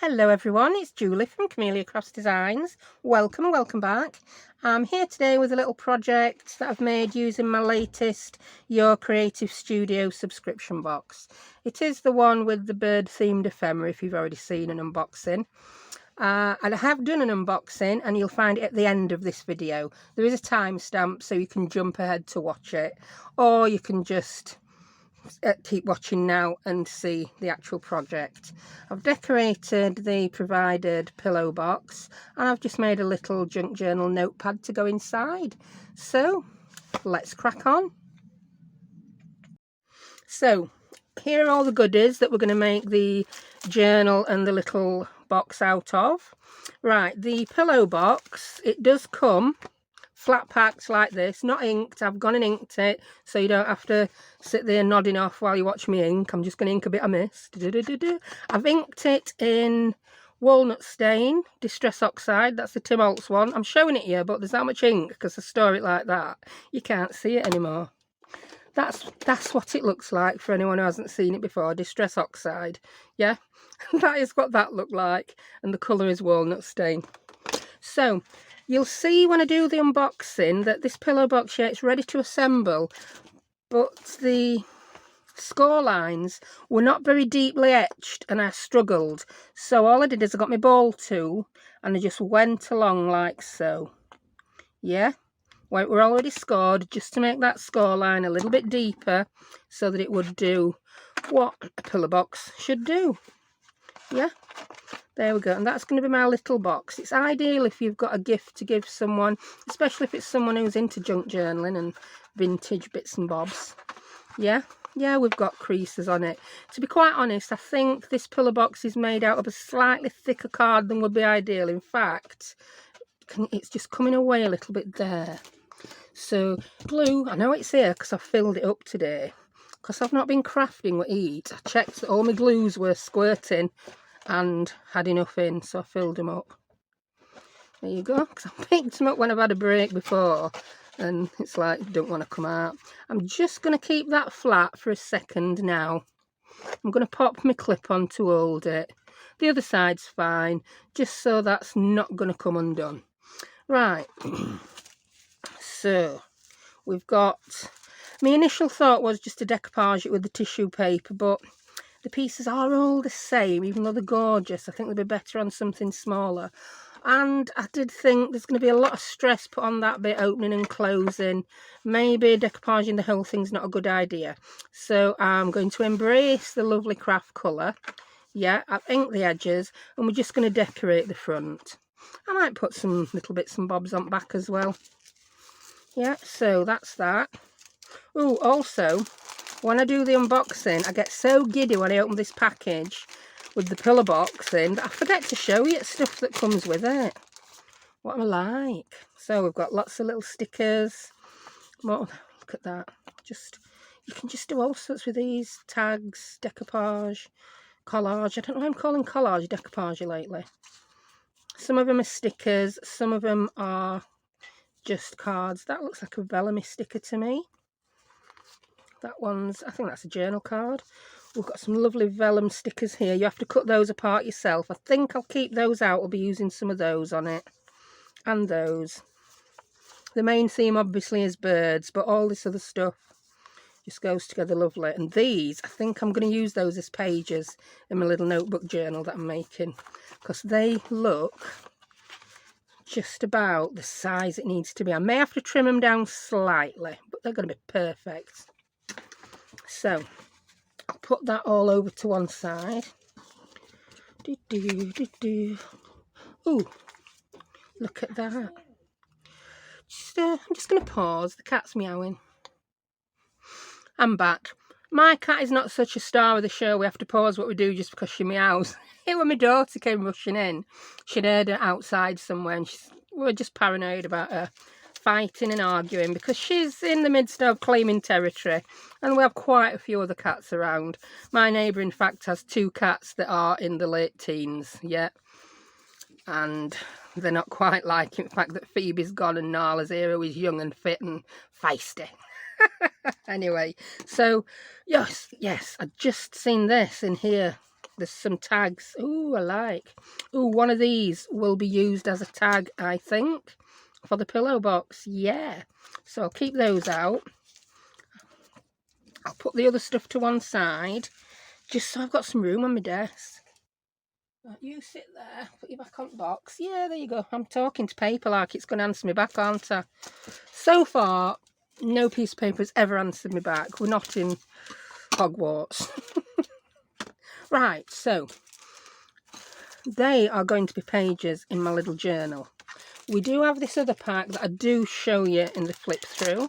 Hello everyone, it's Julie from Camelia Crafts Designs. Welcome and welcome back. I'm here today with a little project that I've made using my latest Your Creative Studio subscription box. It is the one with the bird themed ephemera if you've already seen an unboxing. And I have done an unboxing and you'll find it at the end of this video. There is a timestamp so you can jump ahead to watch it, or you can just keep watching now and see the actual project. I've decorated the provided pillow box and I've just made a little junk journal notepad to go inside. So let's crack on. So here are all the goodies that we're going to make the journal and the little box out of. Right, the pillow box, it does come flat packed like this, not inked. I've gone and inked it so you don't have to sit there nodding off while you watch me ink. I'm just going to ink a bit of mist. I've inked it in walnut stain, distress oxide. That's the Tim Holtz one. I'm showing it here, but there's that much ink because I store it like that. You can't see it anymore. That's what it looks like for anyone who hasn't seen it before. Distress oxide. Yeah, that is what that looked like. And the colour is walnut stain. So you'll see when I do the unboxing that this pillow box, yeah, it's ready to assemble, but the score lines were not very deeply etched and I struggled. So all I did is I got my ball tool and I just went along like so. Yeah, well, we're already scored, just to make that score line a little bit deeper so that it would do what a pillow box should do. Yeah. There we go, and that's going to be my little box. It's ideal if you've got a gift to give someone, especially if it's someone who's into junk journaling and vintage bits and bobs. Yeah, we've got creases on it. To be quite honest, I think this pillow box is made out of a slightly thicker card than would be ideal. In fact, it's just coming away a little bit there. So glue, I know it's here because I've filled it up today. Because I've not been crafting what I eat. I checked that all my glues were squirting and had enough in, so I filled them up. There you go, because I picked them up when I've had a break before and it's like, don't want to come out. I'm just going to keep that flat for a second now. I'm going to pop my clip on to hold it. The other side's fine, just so that's not going to come undone. Right, so we've got, my initial thought was just to decoupage it with the tissue paper, but the pieces are all the same, even though they're gorgeous. I think they'd be better on something smaller. And I did think there's going to be a lot of stress put on that bit, opening and closing. Maybe decoupaging the whole thing's not a good idea. So I'm going to embrace the lovely craft colour. Yeah, I've inked the edges and we're just going to decorate the front. I might put some little bits and bobs on back as well. Yeah, so that's that. Oh, also, when I do the unboxing, I get so giddy when I open this package with the pillow box in that I forget to show you stuff that comes with it. What am I like? So we've got lots of little stickers. Look at that. You can just do all sorts with these tags, decoupage, collage. I don't know why I'm calling collage decoupage lately. Some of them are stickers, some of them are just cards. That looks like a Bellamy sticker to me. That one's, I think that's a journal card. We've got some lovely vellum stickers here. You have to cut those apart yourself. I think I'll keep those out. I'll be using some of those on it. And those. The main theme obviously is birds, but all this other stuff just goes together lovely. And these, I think I'm going to use those as pages in my little notebook journal that I'm making. Because they look just about the size it needs to be. I may have to trim them down slightly, but they're going to be perfect. So I'll put that all over to one side. Ooh, look at that. I'm just going to pause. The cat's meowing. I'm back. My cat is not such a star of the show. We have to pause what we do just because she meows. When my daughter came rushing in, she'd heard her outside somewhere and we were just paranoid about her fighting and arguing because she's in the midst of claiming territory and we have quite a few other cats around. My neighbour in fact has 2 cats that are in the late teens, yeah, and they're not quite liking the fact that Phoebe's gone and Nala's here who is young and fit and feisty. Anyway, so yes, I'd just seen this in here There's some tags. Ooh, I like. Ooh, one of these will be used as a tag, I think, for the pillow box. Yeah. So I'll keep those out. I'll put the other stuff to one side, just so I've got some room on my desk. You sit there, put your back on the box. Yeah, there you go. I'm talking to paper like it's going to answer me back, aren't I? So far, no piece of paper has ever answered me back. We're not in Hogwarts. Right, so they are going to be pages in my little journal. We do have this other pack that I do show you in the flip through.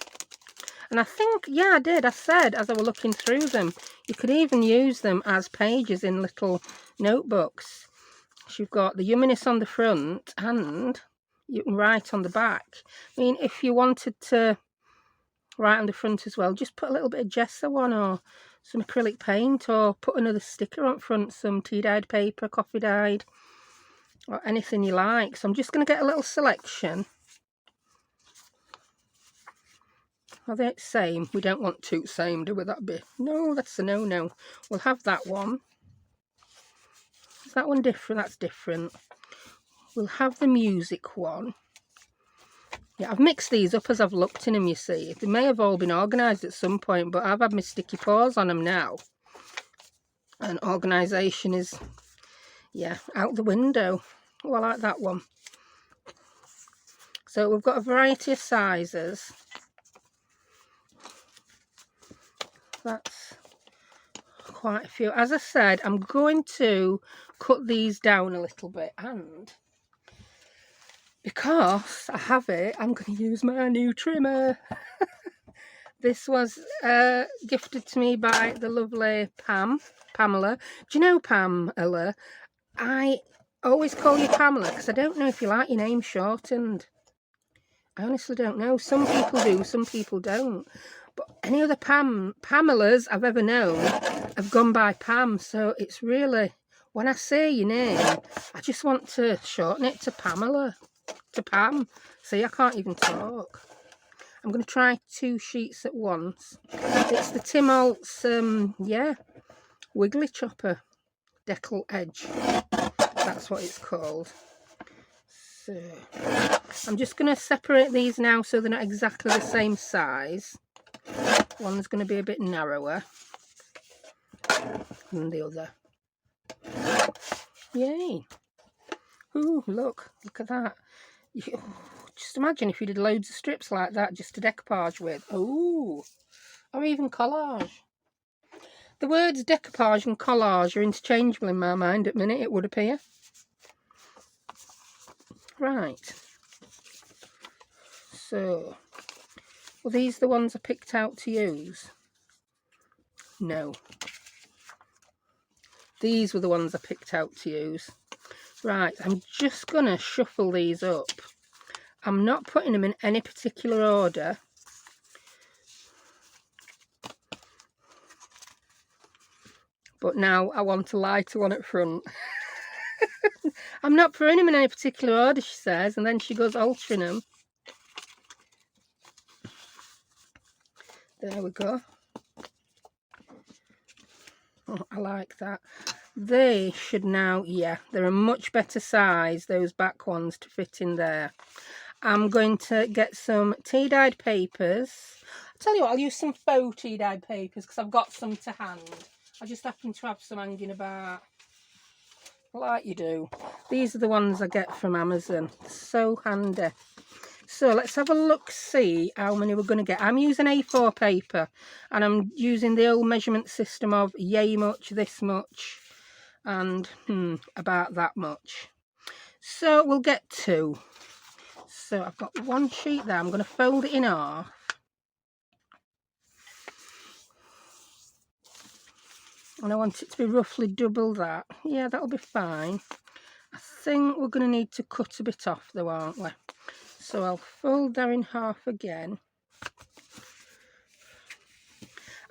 And I think, yeah, I did. I said as I were looking through them, you could even use them as pages in little notebooks. So you've got the yumminess on the front and you can write on the back. I mean, if you wanted to write on the front as well, just put a little bit of gesso on or some acrylic paint, or put another sticker on front, some tea-dyed paper, coffee-dyed, or anything you like. So I'm just going to get a little selection. Are they the same? We don't want two same, do we? That'd be... No, that's a no-no. We'll have that one. Is that one different? That's different. We'll have the music one. Yeah, I've mixed these up as I've looked in them, you see. They may have all been organised at some point, but I've had my sticky paws on them now. And organisation is, yeah, out the window. Oh, I like that one. So we've got a variety of sizes. That's quite a few. As I said, I'm going to cut these down a little bit, and because I have it, I'm going to use my new trimmer. This was gifted to me by the lovely Pamela. Do you know Pamela? I always call you Pamela because I don't know if you like your name shortened. I honestly don't know. Some people do, some people don't. But any other Pamelas I've ever known have gone by Pam. So it's really, when I say your name, I just want to shorten it to Pamela. To Pam. See, I can't even talk. I'm going to try 2 sheets at once. It's the Tim Holtz, yeah, Wiggly Chopper Decal Edge. That's what it's called. So, I'm just going to separate these now so they're not exactly the same size. One's going to be a bit narrower than the other. Yay. Ooh, look at that. Just imagine if you did loads of strips like that just to decoupage with. Ooh, or even collage. The words decoupage and collage are interchangeable in my mind at the minute, it would appear. Right. So, well, these are the ones I picked out to use. No. These were the ones I picked out to use. Right, I'm just going to shuffle these up. I'm not putting them in any particular order. But now I want a lighter one at front. I'm not putting them in any particular order, she says, and then she goes altering them. There we go. Oh, I like that. They should now, yeah, they're a much better size, those back ones, to fit in there. I'm going to get some tea-dyed papers. I'll tell you what, I'll use some faux tea-dyed papers because I've got some to hand. I just happen to have some hanging about, like you do. These are the ones I get from Amazon. So handy. So let's have a look, see how many we're going to get. I'm using A4 paper and I'm using the old measurement system of yay much, this much, and about that much. So we'll get 2. So I've got 1 sheet there. I'm going to fold it in half. And I want it to be roughly double that. Yeah, that'll be fine. I think we're going to need to cut a bit off though, aren't we? So I'll fold that in half again.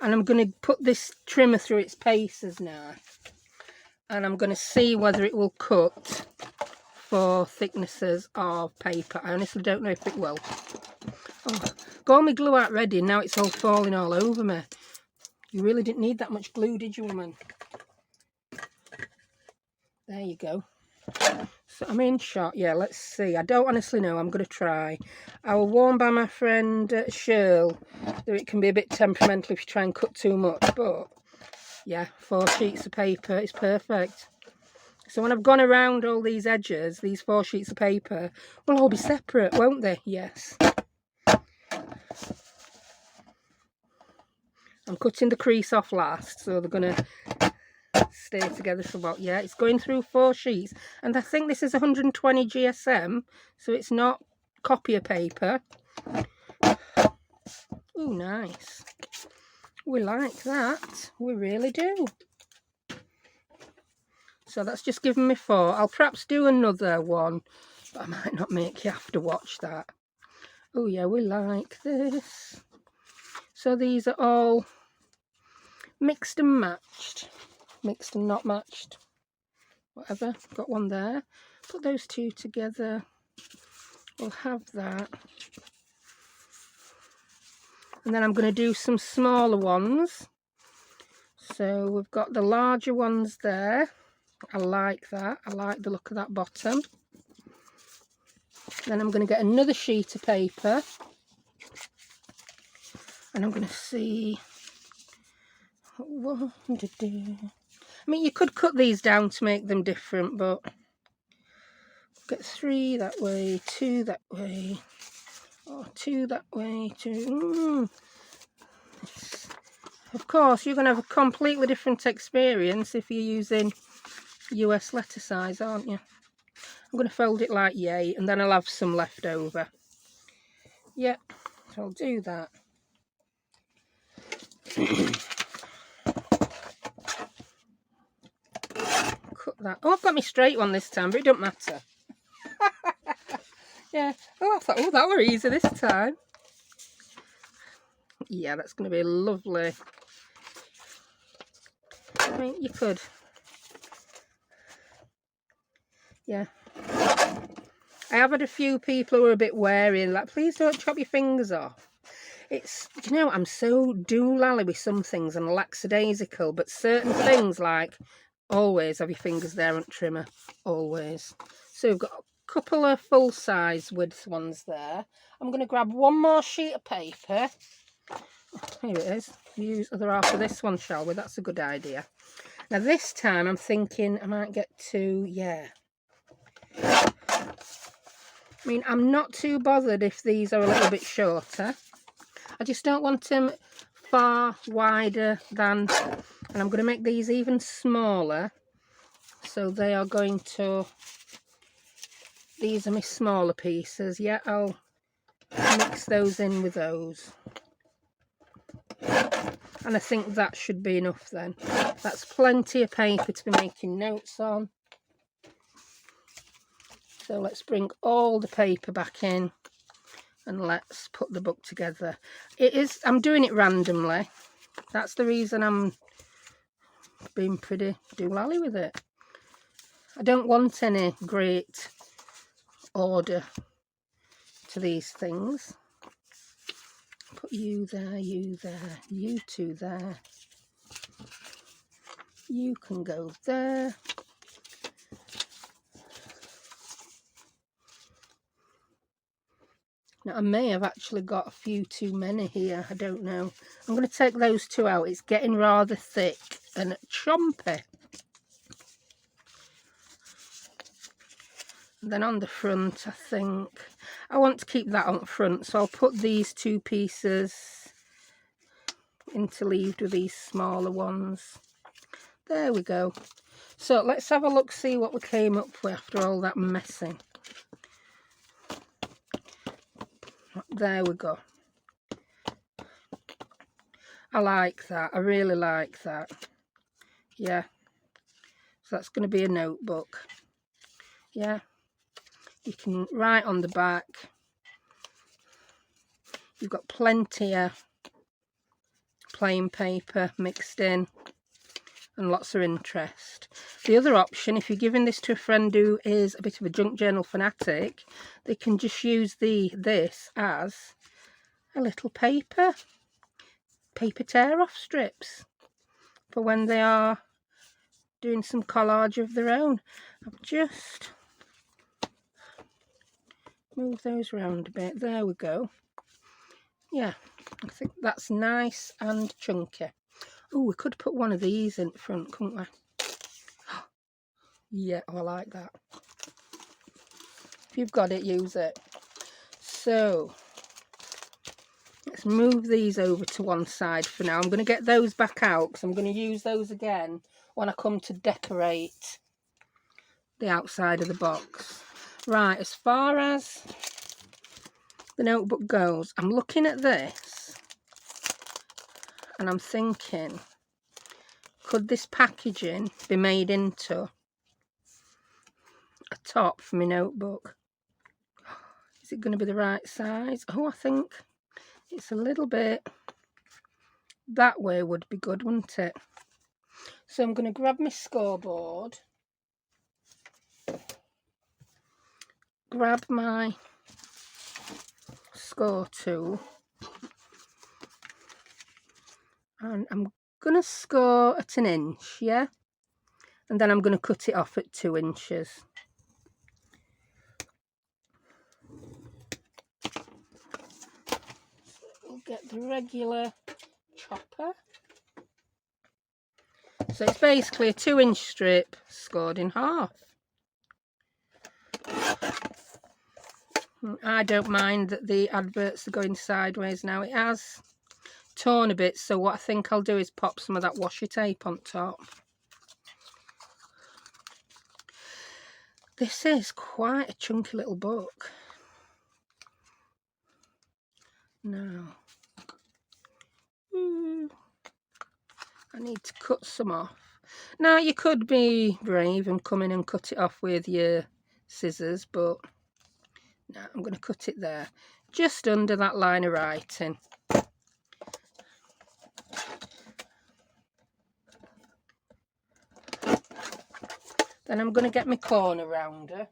And I'm going to put this trimmer through its paces now. And I'm going to see whether it will cut for thicknesses of paper. I honestly don't know if it will. Oh, got all my glue out ready and now it's all falling all over me. You really didn't need that much glue, did you, woman? There you go. So I'm in shot. Yeah, let's see. I don't honestly know. I'm going to try. I was warned by my friend Shirl that it can be a bit temperamental if you try and cut too much. But yeah, 4 sheets of paper is perfect. So when I've gone around all these edges, these 4 sheets of paper will all be separate, won't they? Yes. I'm cutting the crease off last, so they're going to stay together for what? Yeah, it's going through 4 sheets. And I think this is 120 GSM, so it's not copier paper. Oh, nice. We like that. We really do. So that's just given me 4. I'll perhaps do another one, but I might not make you have to watch that. Oh yeah, we like this. So these are all mixed and matched. Mixed and not matched. Whatever. Got one there. Put those 2 together. We'll have that. And then I'm going to do some smaller ones. So we've got the larger ones there. I like that. I like the look of that bottom. Then I'm going to get another sheet of paper. And I'm going to see what to do. I mean, you could cut these down to make them different, but get 3 that way, 2 that way, or 2 that way, 2. Of course, you're going to have a completely different experience if you're using US letter size, aren't you? I'm going to fold it like yay, and then I'll have some left over. Yep, so I'll do that. Cut that. Oh, I've got my straight one this time, but it don't matter. Yeah. Oh, I thought, oh, that were easy this time. Yeah, that's going to be lovely. I mean, you could. Yeah. I have had a few people who are a bit wary, like, please don't chop your fingers off. It's, you know, I'm so doolally with some things and lackadaisical, but certain things, like, always have your fingers there on trimmer. Always. So we've got a couple of full-size width ones there. I'm going to grab one more sheet of paper. Here it is. Use the other half of this one, shall we? That's a good idea. Now this time I'm thinking I might get 2, yeah. I mean, I'm not too bothered if these are a little bit shorter. I just don't want them far wider than, and I'm going to make these even smaller. So they are going to, these are my smaller pieces. Yeah, I'll mix those in with those. And I think that should be enough then. That's plenty of paper to be making notes on. So let's bring all the paper back in and let's put the book together. I'm doing it randomly. That's the reason I'm being pretty doolally with it. I don't want any great order to these things. Put you there, you 2 there. You can go there. Now I may have actually got a few too many here, I don't know. I'm going to take those 2 out. It's getting rather thick and chompy. And then on the front, I think I want to keep that on front, so I'll put these 2 pieces interleaved with these smaller ones. There we go. So let's have a look, see what we came up with after all that messing. There we go. I like that. I really like that. Yeah. So that's going to be a notebook. Yeah. You can write on the back. You've got plenty of plain paper mixed in and lots of interest. The other option, if you're giving this to a friend who is a bit of a junk journal fanatic, they can just use this as a little paper tear off strips for when they are doing some collage of their own. I've just moved those around a bit. There we go. Yeah, I think that's nice and chunky. Oh, we could put one of these in front, couldn't we? Yeah, I like that. If you've got it, use it. So let's move these over to one side for now. I'm going to get those back out because I'm going to use those again when I come to decorate the outside of the box. Right, as far as the notebook goes, I'm looking at this and I'm thinking, could this packaging be made into a top for my notebook? Is it going to be the right size? Oh, I think it's a little bit that way would be good, wouldn't it? So I'm going to grab my scoreboard, grab my score tool, and I'm going to score at 1 inch, yeah? And then I'm going to cut it off at 2 inches. We'll get the regular chopper. So it's basically a 2-inch strip scored in half. I don't mind that the adverts are going sideways now. It has torn a bit, so what I think I'll do is pop some of that washi tape on top. This is quite a chunky little book. Now, I need to cut some off. Now, you could be brave and come in and cut it off with your scissors, but no, I'm going to cut it there, just under that line of writing. Then I'm going to get my corner rounder.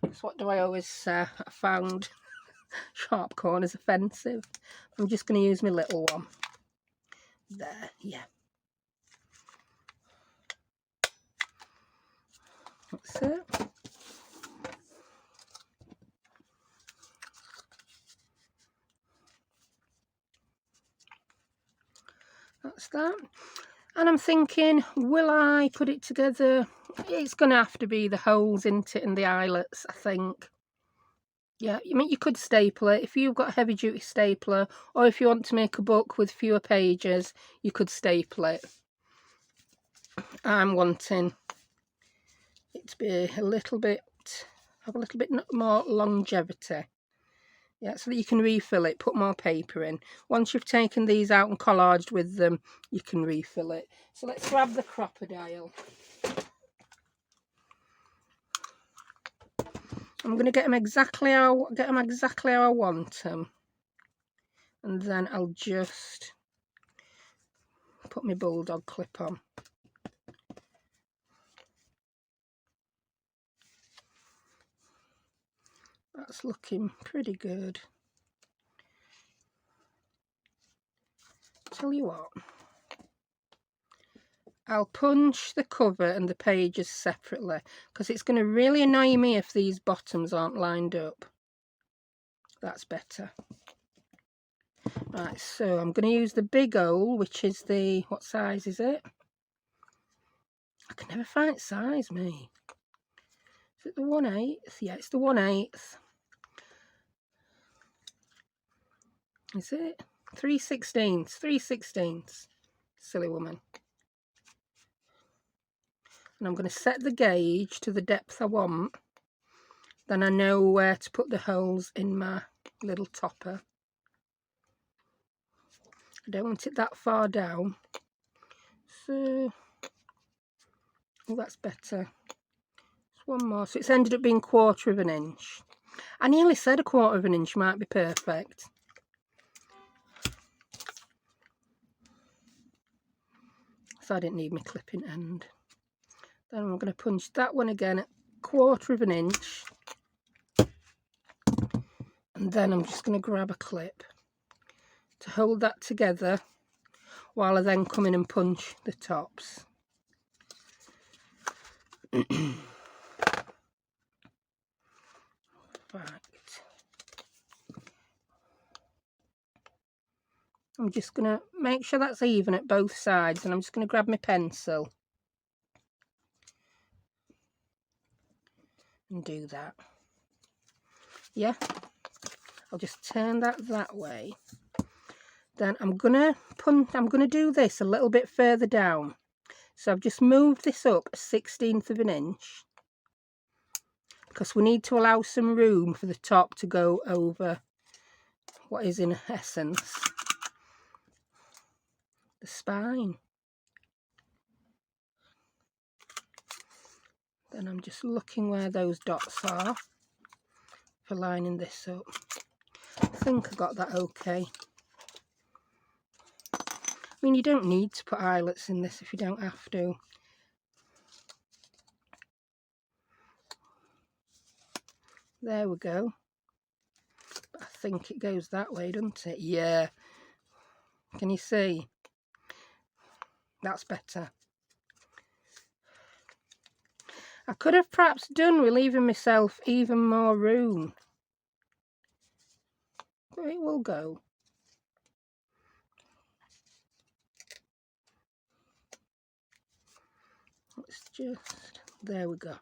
So what do I always say? I found sharp corners offensive. I'm just going to use my little one. There, yeah. That's it. That's that. And I'm thinking, will I put it together? It's going to have to be the holes into it and the eyelets, I think. Yeah, I mean, you could staple it. If you've got a heavy duty stapler, or if you want to make a book with fewer pages, you could staple it. I'm wanting it to be have a little bit more longevity. Yeah, so that you can refill it, put more paper in. Once you've taken these out and collaged with them, you can refill it. So let's grab the crocodile. I'm going to get them exactly how I want them, and then I'll just put my bulldog clip on. That's looking pretty good. Tell you what, I'll punch the cover and the pages separately because it's going to really annoy me if these bottoms aren't lined up. That's better. Right, so I'm going to use the big hole, which is the, what size is it? I can never find size, me. Is it the 1/8? Yeah, it's the 1/8. Is it? 3/16. 3/16. Silly woman. And I'm going to set the gauge to the depth I want. Then I know where to put the holes in my little topper. I don't want it that far down. So, oh, that's better. Just one more. So it's ended up being 1/4 inch. I nearly said 1/4 inch might be perfect. So I didn't need my clipping end. Then I'm going to punch that one again at 1/4 inch. And then I'm just going to grab a clip to hold that together while I then come in and punch the tops. Right. I'm just going to make sure that's even at both sides, and I'm just going to grab my pencil and do that. Yeah, I'll just turn that way. Then I'm gonna do this a little bit further down. So I've just moved this up a 1/16 of an inch because we need to allow some room for the top to go over what is in essence the spine. Then I'm just looking where those dots are for lining this up. I think I got that okay. I mean, you don't need to put eyelets in this if you don't have to. There we go. But I think it goes that way, doesn't it? Yeah. Can you see? That's better. I could have perhaps done with leaving myself even more room. But it will go. Let's just... There we go.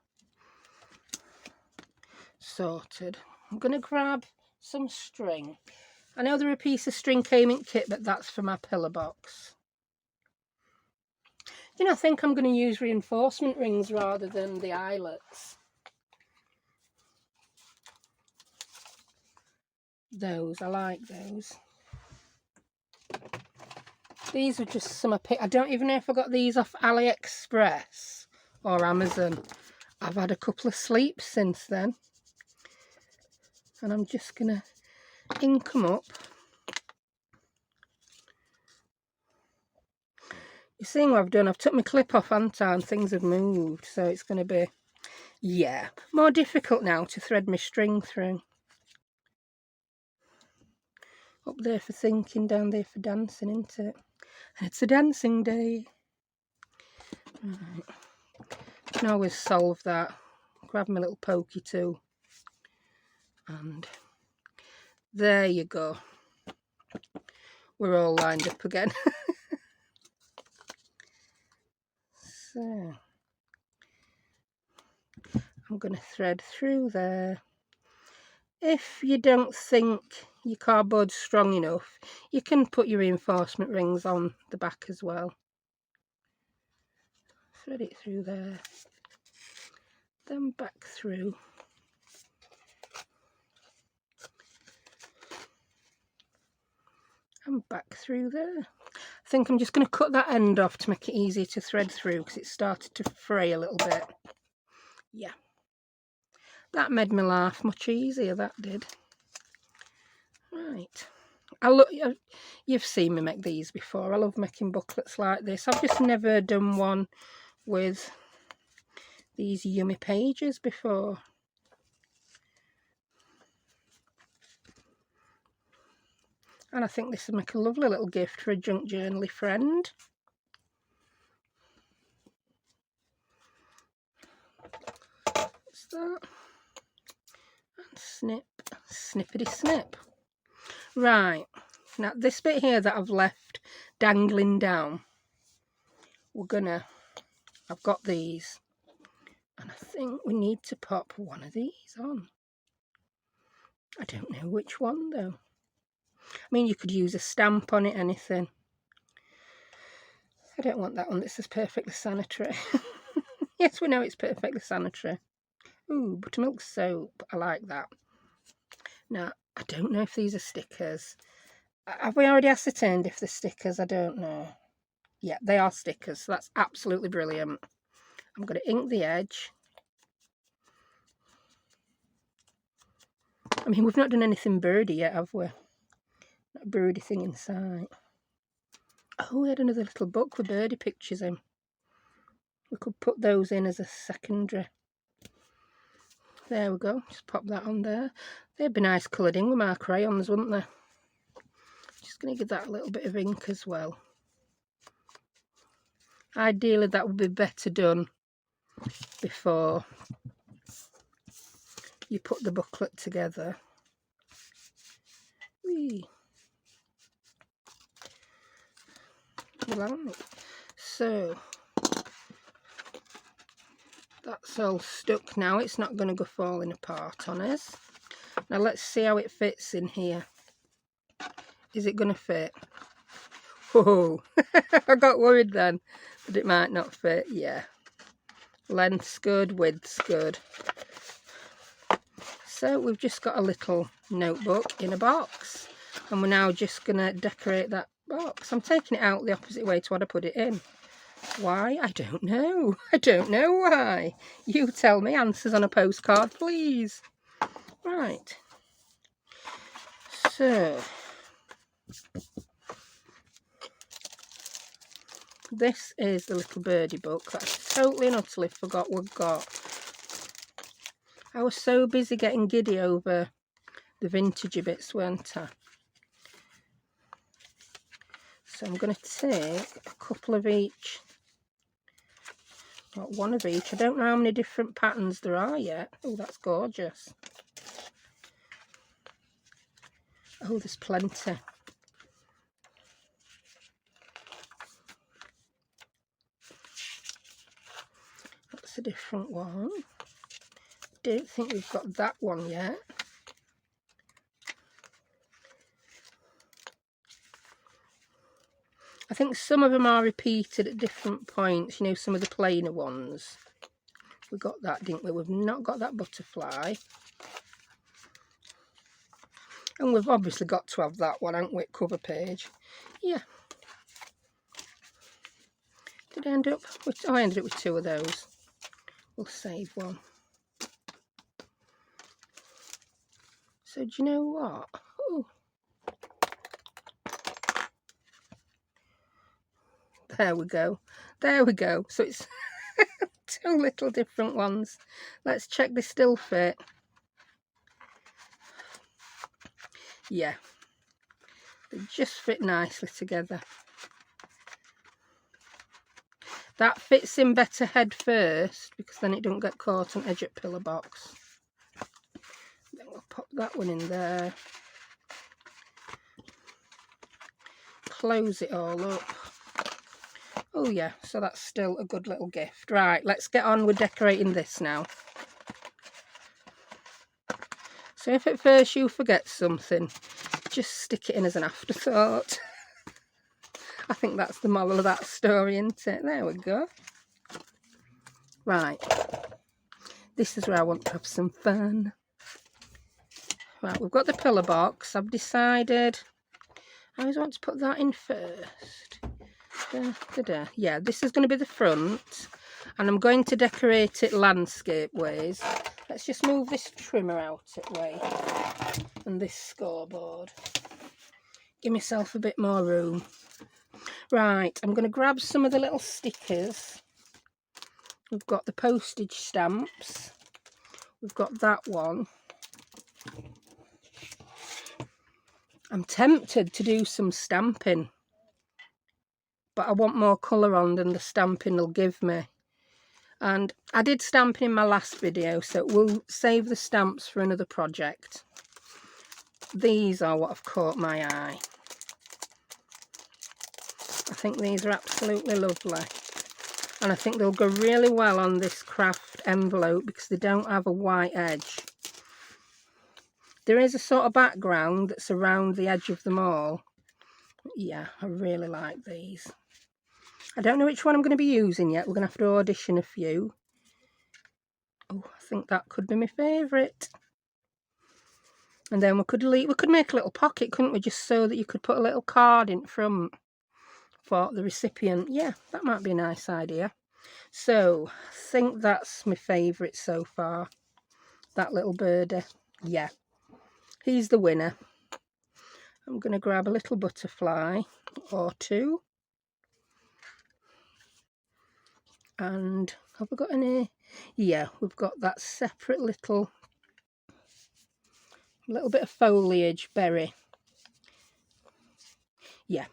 Sorted. I'm going to grab some string. I know there a piece of string came in kit, but that's for my pillar box. You know, I think I'm going to use reinforcement rings rather than the eyelets. Those, I like those. These are just some I picked. I don't even know if I got these off AliExpress or Amazon. I've had a couple of sleeps since then. And I'm just going to ink them up. You're seeing what I've done? I've took my clip off, haven't I? And things have moved. So it's going to be, yeah, more difficult now to thread my string through. Up there for thinking, down there for dancing, isn't it? And it's a dancing day. Right. Can always solve that. Grab my little pokey tool. And there you go. We're all lined up again. So I'm going to thread through there. If you don't think your cardboard's strong enough, you can put your reinforcement rings on the back as well. Thread it through there, then back through. And back through there. I think I'm just going to cut that end off to make it easier to thread through because it started to fray a little bit. Yeah. That made me laugh much easier, that did. Right. You've seen me make these before. I love making booklets like this. I've just never done one with these yummy pages before. And I think this would make a lovely little gift for a junk journal-y friend. What's that? And snip, snippity snip. Right, now this bit here that I've left dangling down, I've got these, and I think we need to pop one of these on. I don't know which one though. I mean, you could use a stamp on it, anything. I don't want that one that says perfectly sanitary. Yes, we know it's perfectly sanitary. Ooh, buttermilk soap. I like that. Now, I don't know if these are stickers. Have we already ascertained if they're stickers? I don't know. Yeah, they are stickers. So that's absolutely brilliant. I'm going to ink the edge. I mean, we've not done anything birdie yet, have we? Not a birdie thing inside. Oh, we had another little book with birdie pictures in. We could put those in as a secondary. There we go. Just pop that on there. They'd be nice coloured in with my crayons, wouldn't they? Just going to give that a little bit of ink as well. Ideally, that would be better done before you put the booklet together. Whee. Right. So that's all stuck now. It's not going to go falling apart on us. Now let's see how it fits in here. Is it going to fit? Oh, I got worried then that it might not fit. Yeah. Length's good, width's good. So we've just got a little notebook in a box, and we're now just going to decorate that box. I'm taking it out the opposite way to what I put it in. Why? I don't know. I don't know why. You tell me. Answers on a postcard, please. Right. So this is the little birdie book that I totally and utterly forgot we've got. I was so busy getting giddy over the vintagey bits, weren't I? So I'm going to take a couple of each. Not one of each. I don't know how many different patterns there are yet. Oh, that's gorgeous. Oh, there's plenty. That's a different one. Don't think we've got that one yet. I think some of them are repeated at different points, you know, some of the plainer ones. We got that, didn't we? We've not got that butterfly. And we've obviously got to have that one, haven't we, cover page? Yeah. Did I end up with... Oh, I ended up with two of those. We'll save one. So do you know what? Oh. There we go. There we go. So it's two little different ones. Let's check they still fit. Yeah. They just fit nicely together. That fits in better head first, because then it don't get caught on edge at pillar box. Then we'll pop that one in there. Close it all up. Oh yeah, so that's still a good little gift. Right, let's get on with decorating this now. So if at first you forget something, just stick it in as an afterthought. I think that's the moral of that story, isn't it? There we go. Right, this is where I want to have some fun. Right, we've got the pillar box. I've decided I always want to put that in first. Yeah, this is going to be the front, and I'm going to decorate it landscape ways. Let's just move this trimmer out of the way and this scoreboard. Give myself a bit more room. Right, I'm going to grab some of the little stickers. We've got the postage stamps. We've got that one. I'm tempted to do some stamping, but I want more colour on than the stamping will give me. And I did stamping in my last video, so we'll save the stamps for another project. These are what have caught my eye. I think these are absolutely lovely. And I think they'll go really well on this craft envelope because they don't have a white edge. There is a sort of background that's around the edge of them all. Yeah, I really like these. I don't know which one I'm going to be using yet. We're going to have to audition a few. Oh, I think that could be my favourite. And then we could make a little pocket, couldn't we? Just so that you could put a little card in front for the recipient. Yeah, that might be a nice idea. So, I think that's my favourite so far. That little birdie. Yeah, he's the winner. I'm going to grab a little butterfly or two. And have we got any? Yeah, we've got that separate little bit of foliage berry. Yeah,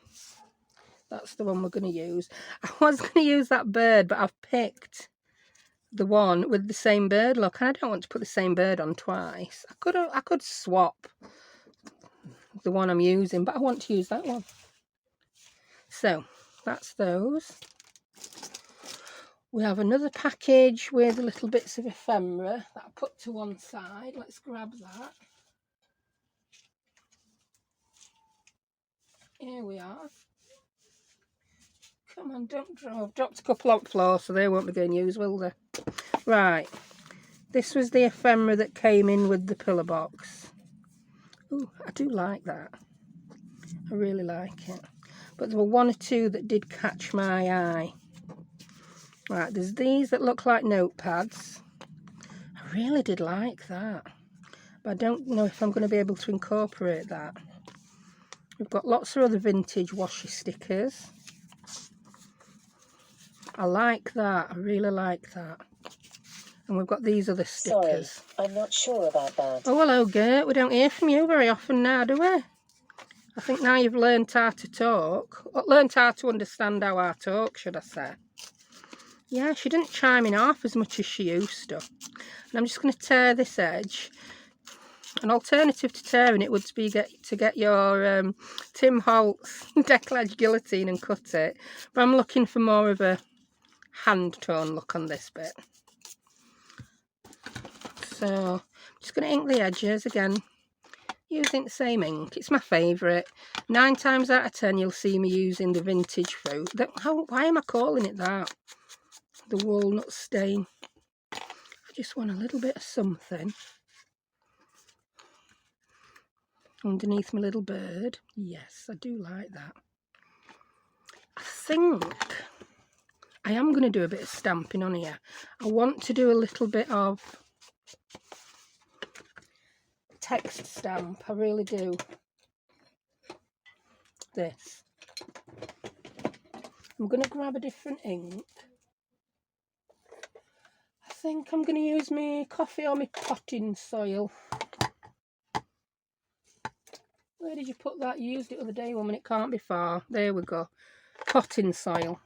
that's the one we're going to use. I was going to use that bird, but I've picked the one with the same bird look, and I don't want to put the same bird on twice. I could swap the one I'm using, but I want to use that one. So that's those. We have another package with little bits of ephemera that I put to one side. Let's grab that. Here we are. Come on, don't drop. I've dropped a couple on the floor, so they won't be getting used, will they? Right. This was the ephemera that came in with the pillar box. Ooh, I do like that. I really like it. But there were one or two that did catch my eye. Right, there's these that look like notepads. I really did like that. But I don't know if I'm going to be able to incorporate that. We've got lots of other vintage washi stickers. I like that. I really like that. And we've got these other stickers. Sorry, I'm not sure about that. Oh, hello, Gert. We don't hear from you very often now, do we? I think now you've learned how to talk. Learned how to understand how I talk, should I say. Yeah, she didn't chime in half as much as she used to. And I'm just going to tear this edge. An alternative to tearing it would be to get your Tim Holtz decollage guillotine and cut it. But I'm looking for more of a hand tone look on this bit. So I'm just going to ink the edges again, using the same ink. It's my favourite. 9 times out of 10 you'll see me using the vintage fruit. Why am I calling it that? The walnut stain. I just want a little bit of something underneath my little bird. Yes, I do like that. I think I am going to do a bit of stamping on here. I want to do a little bit of text stamp. I really do. This. I'm going to grab a different ink. I think I'm going to use my coffee or my potting soil. Where did you put that? You used it the other day, woman. It can't be far. There we go. Potting soil.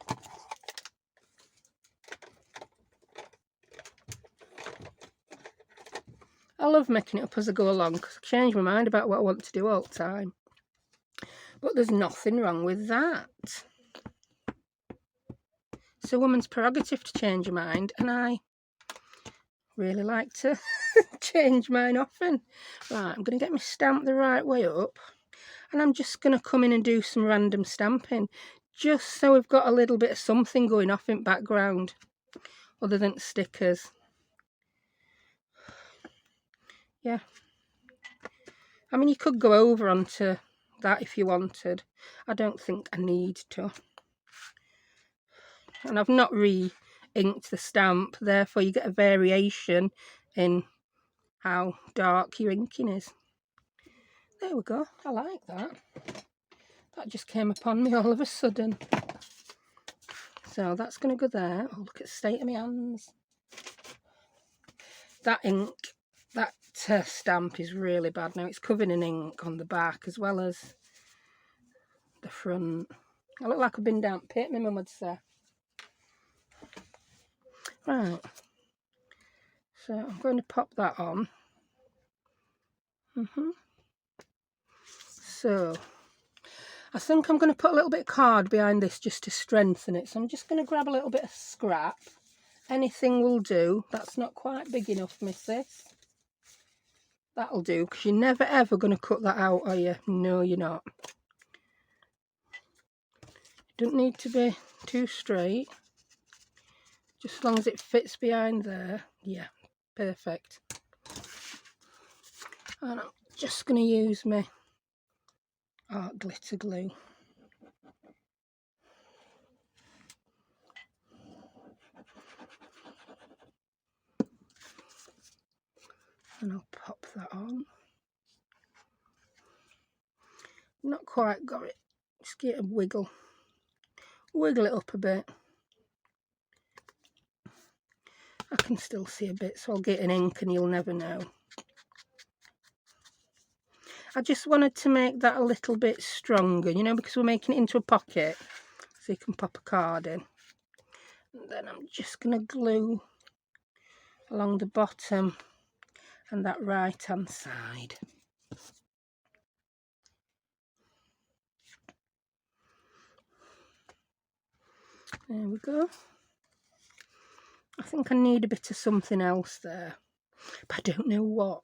I love making it up as I go along because I change my mind about what I want to do all the time. But there's nothing wrong with that. It's a woman's prerogative to change your mind, and I really like to change mine often. Right, I'm going to get my stamp the right way up, and I'm just going to come in and do some random stamping, just so we've got a little bit of something going off in the background, other than stickers. Yeah. I mean, you could go over onto that if you wanted. I don't think I need to. And I've not re-inked the stamp, therefore you get a variation in how dark your inking is. There we go. I like that. That just came upon me all of a sudden. So that's going to go there. Oh, look at the state of my hands. That ink, that stamp is really bad now. It's covered in ink on the back as well as the front. I look like I've been down pit, my mum would say. Right. So I'm going to pop that on. So I think I'm going to put a little bit of card behind this just to strengthen it. So I'm just going to grab a little bit of scrap. Anything will do. That's not quite big enough, missus. That'll do, because you're never ever going to cut that out, are you? No, you're not. Don't need to be too straight. Just as long as it fits behind there. Yeah, perfect. And I'm just going to use my art glitter glue. And I'll pop that on. Not quite got it. Just get a wiggle. Wiggle it up a bit. I can still see a bit, so I'll get an ink and you'll never know. I just wanted to make that a little bit stronger, you know, because we're making it into a pocket. So you can pop a card in. And then I'm just going to glue along the bottom and that right hand side. There we go. I think I need a bit of something else there, but I don't know what.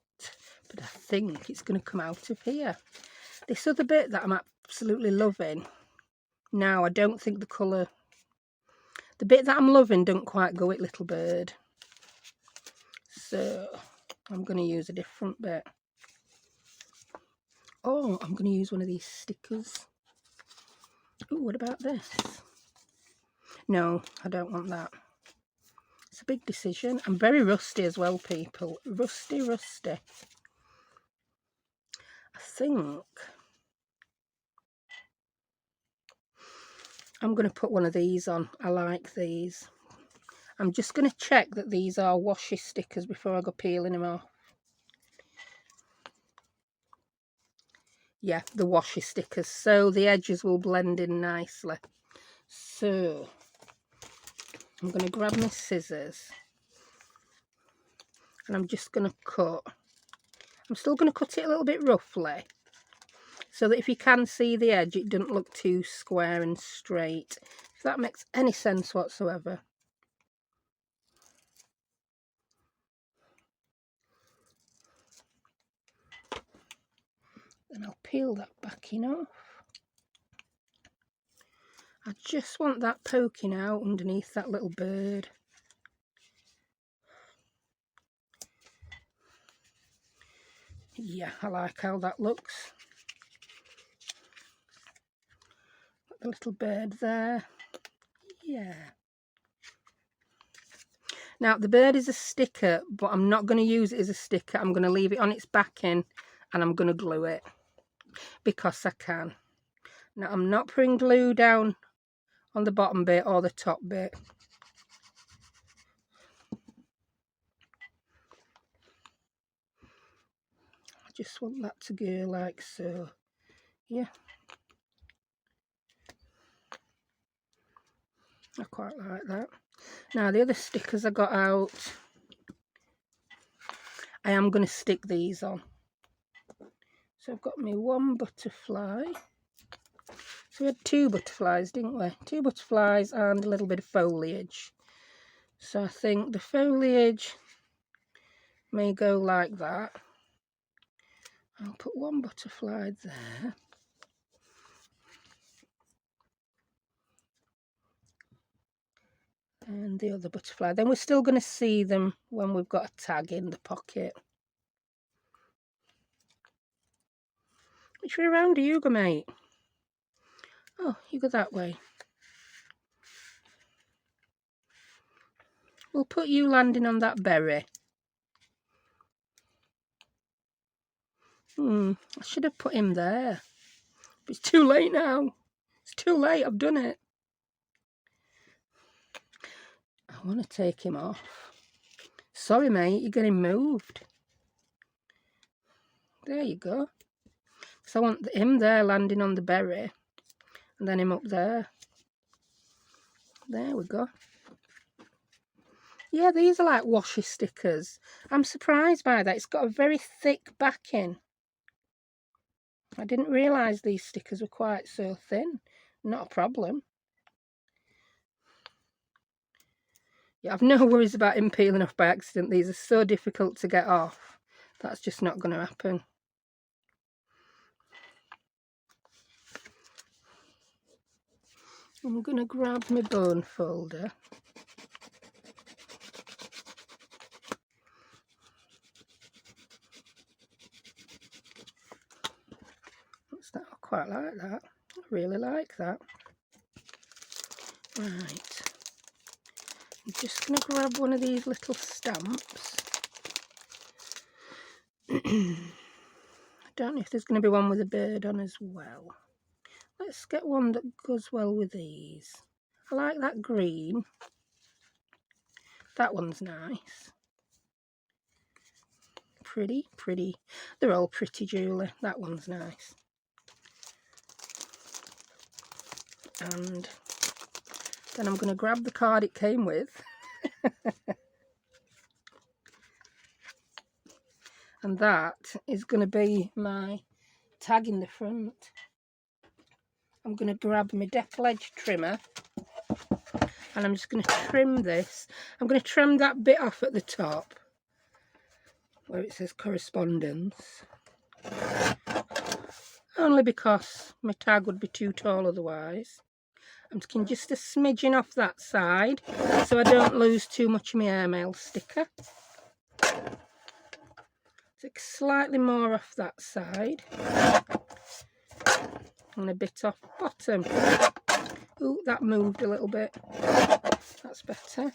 But I think it's going to come out of here. This other bit that I'm absolutely loving. Now, I don't think the colour... The bit that I'm loving don't quite go with Little Bird. So, I'm going to use a different bit. Oh, I'm going to use one of these stickers. Oh, what about this? No, I don't want that. It's a big decision. I'm very rusty as well, people. Rusty. I think I'm going to put one of these on. I like these. I'm just going to check that these are washi stickers before I go peeling them off. Yeah, the washi stickers, so the edges will blend in nicely. So I'm going to grab my scissors and I'm just going to cut. I'm still going to cut it a little bit roughly so that if you can see the edge, it doesn't look too square and straight, if that makes any sense whatsoever. Then I'll peel that backing off. I just want that poking out underneath that little bird. Yeah, I like how that looks. Got the little bird there. Yeah. Now, the bird is a sticker, but I'm not going to use it as a sticker. I'm going to leave it on its backing and I'm going to glue it because I can. Now, I'm not putting glue down on the bottom bit or the top bit. I just want that to go like so. Yeah. I quite like that. Now, the other stickers I got out, I am going to stick these on. So I've got me one butterfly. So we had two butterflies, didn't we? Two butterflies and a little bit of foliage. So I think the foliage may go like that. I'll put one butterfly there. And the other butterfly. Then we're still going to see them when we've got a tag in the pocket. Which way around do you go, mate? Oh, you go that way. We'll put you landing on that berry. I should have put him there. But it's too late now. It's too late, I've done it. I want to take him off. Sorry, mate, you're getting moved. There you go. So I want him there landing on the berry. And then him up there. There we go. Yeah, these are like washi stickers. I'm surprised by that. It's got a very thick backing. I didn't realise these stickers were quite so thin. Not a problem. Yeah, I've no worries about him peeling off by accident. These are so difficult to get off. That's just not going to happen. I'm going to grab my bone folder. What's that? I quite like that. I really like that. Right. I'm just going to grab one of these little stamps. I don't know if there's going to be one with a bird on as well. Let's get one that goes well with these. I like that green. That one's nice. Pretty. They're all pretty, Julie. That one's nice. And then I'm going to grab the card it came with. And that is going to be my tag in the front. I'm going to grab my deck ledge trimmer and I'm just going to trim this. I'm going to trim that bit off at the top where it says correspondence, only because my tag would be too tall otherwise. I'm taking just a smidgen off that side so I don't lose too much of my airmail sticker. Take slightly more off that side and a bit off bottom. Oh, that moved a little bit. That's better.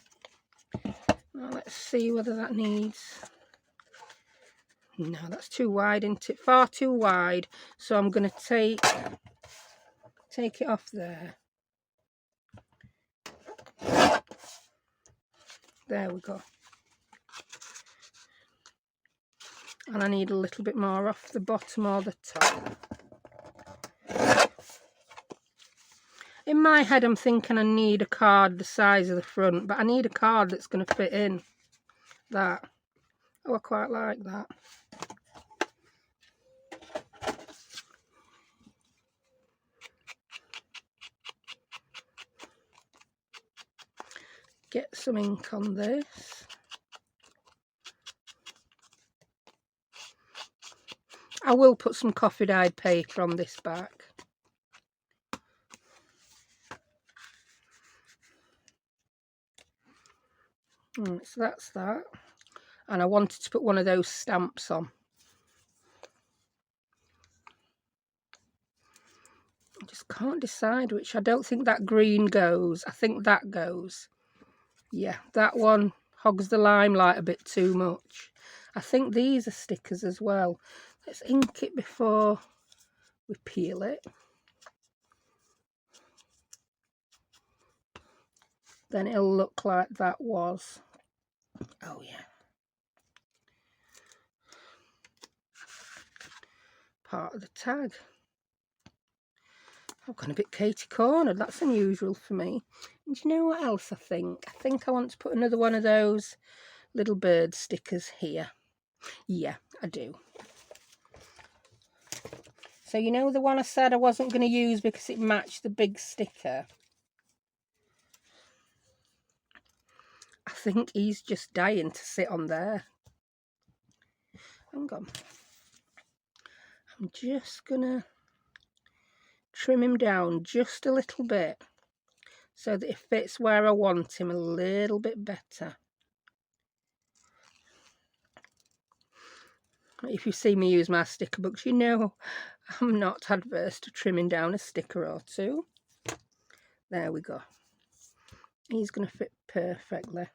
Now let's see whether that needs... No, that's too wide, isn't it? Far too wide. So I'm going to take it off there. There we go. And I need a little bit more off the bottom or the top. In my head I'm thinking I need a card the size of the front, but I need a card that's going to fit in that. Oh, I quite like that. Get some ink on this. I will put some coffee dyed paper on this back. So that's that. And I wanted to put one of those stamps on. I just can't decide which. I don't think that green goes. I think that goes. Yeah, that one hogs the limelight a bit too much. I think these are stickers as well. Let's ink it before we peel it. Then it'll look like that was. Oh yeah. Part of the tag. I've gone a bit Katie cornered. That's unusual for me. And do you know what else I think? I think I want to put another one of those little bird stickers here. Yeah, I do. So you know the one I said I wasn't going to use because it matched the big sticker? I think he's just dying to sit on there. Hang on. I'm just going to trim him down just a little bit so that it fits where I want him a little bit better. If you see me use my sticker books, you know I'm not adverse to trimming down a sticker or two. There we go. He's going to fit perfectly.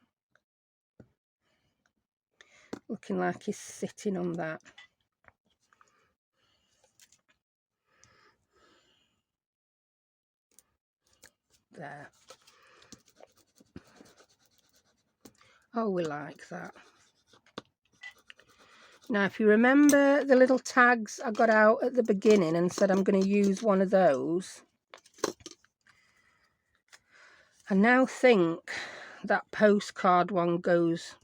Looking like he's sitting on that. There. Oh, we like that. Now, if you remember the little tags I got out at the beginning and said I'm going to use one of those, I now think that postcard one goes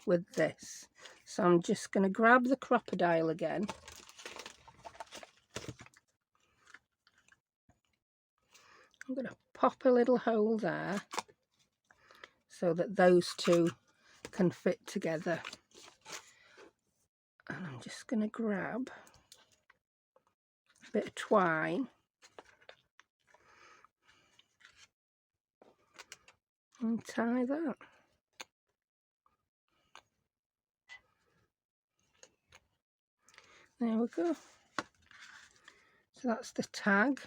with this. So I'm just going to grab the crocodile again. I'm going to pop a little hole there so that those two can fit together. And I'm just going to grab a bit of twine and tie that. There we go. So that's the tag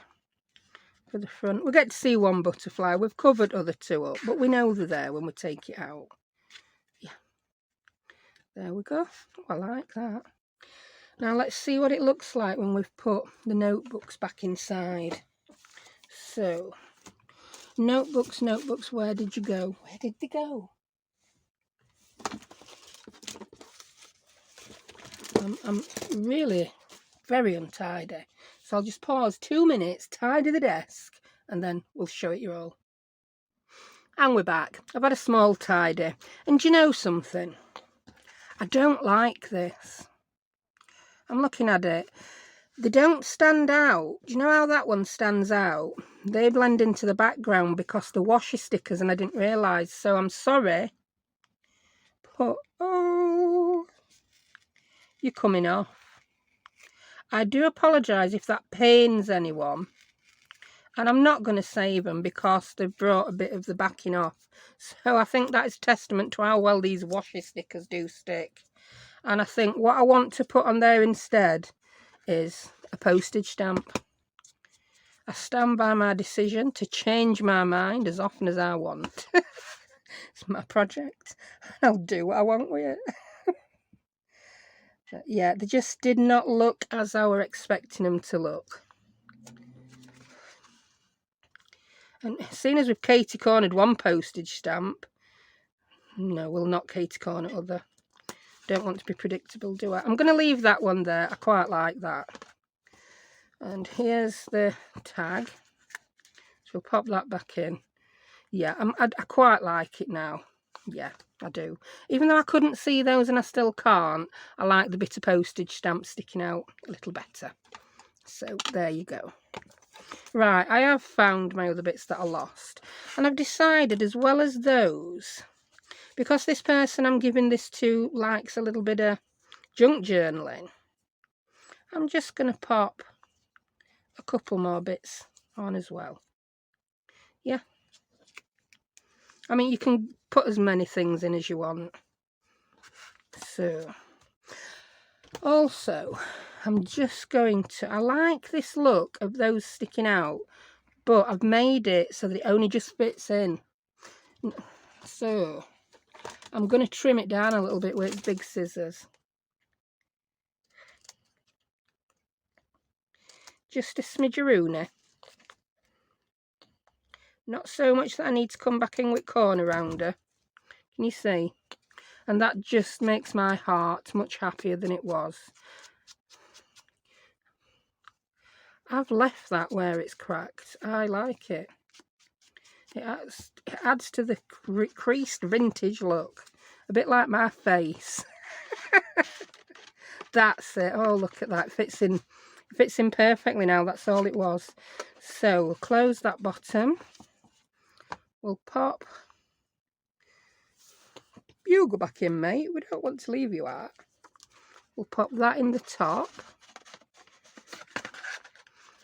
for the front. We get to see one butterfly. We've covered other two up, but we know they're there when we take it out. Yeah. There we go. Oh, I like that. Now let's see what it looks like when we've put the notebooks back inside. So, notebooks, where did you go? Where did they go? I'm really very untidy. So I'll just pause 2 minutes, tidy the desk, and then we'll show it you all. And we're back. I've had a small tidy. And do you know something? I don't like this. I'm looking at it. They don't stand out. Do you know how that one stands out? They blend into the background because the washi stickers, and I didn't realise. So I'm sorry. But, oh, you're coming off. I do apologise if that pains anyone. And I'm not going to save them because they've brought a bit of the backing off. So I think that is testament to how well these washi stickers do stick. And I think what I want to put on there instead is a postage stamp. I stand by my decision to change my mind as often as I want. It's my project. I'll do what I want with it. But yeah, they just did not look as I were expecting them to look. And seeing as we've Katie cornered one postage stamp, no, we'll not Katie corner other. Don't want to be predictable, do I? I'm going to leave that one there. I quite like that. And here's the tag. So we'll pop that back in. Yeah, I quite like it now. Yeah, I do. Even though I couldn't see those and I still can't, I like the bit of postage stamp sticking out a little better. So there you go. Right, I have found my other bits that I lost. And I've decided, as well as those, because this person I'm giving this to likes a little bit of junk journaling, I'm just going to pop a couple more bits on as well. Yeah. I mean, you can put as many things in as you want. So, also, I'm just going to, I like this look of those sticking out, but I've made it so that it only just fits in. So, I'm going to trim it down a little bit with big scissors. Just a smidgeroony. Not so much that I need to come back in with corner rounder. Can you see? And that just makes my heart much happier than it was. I've left that where it's cracked. I like it. It adds to the creased vintage look. A bit like my face. That's it. Oh, look at that. It fits in perfectly now. That's all it was. So we'll close that bottom. We'll pop. You go back in, mate. We don't want to leave you out. We'll pop that in the top.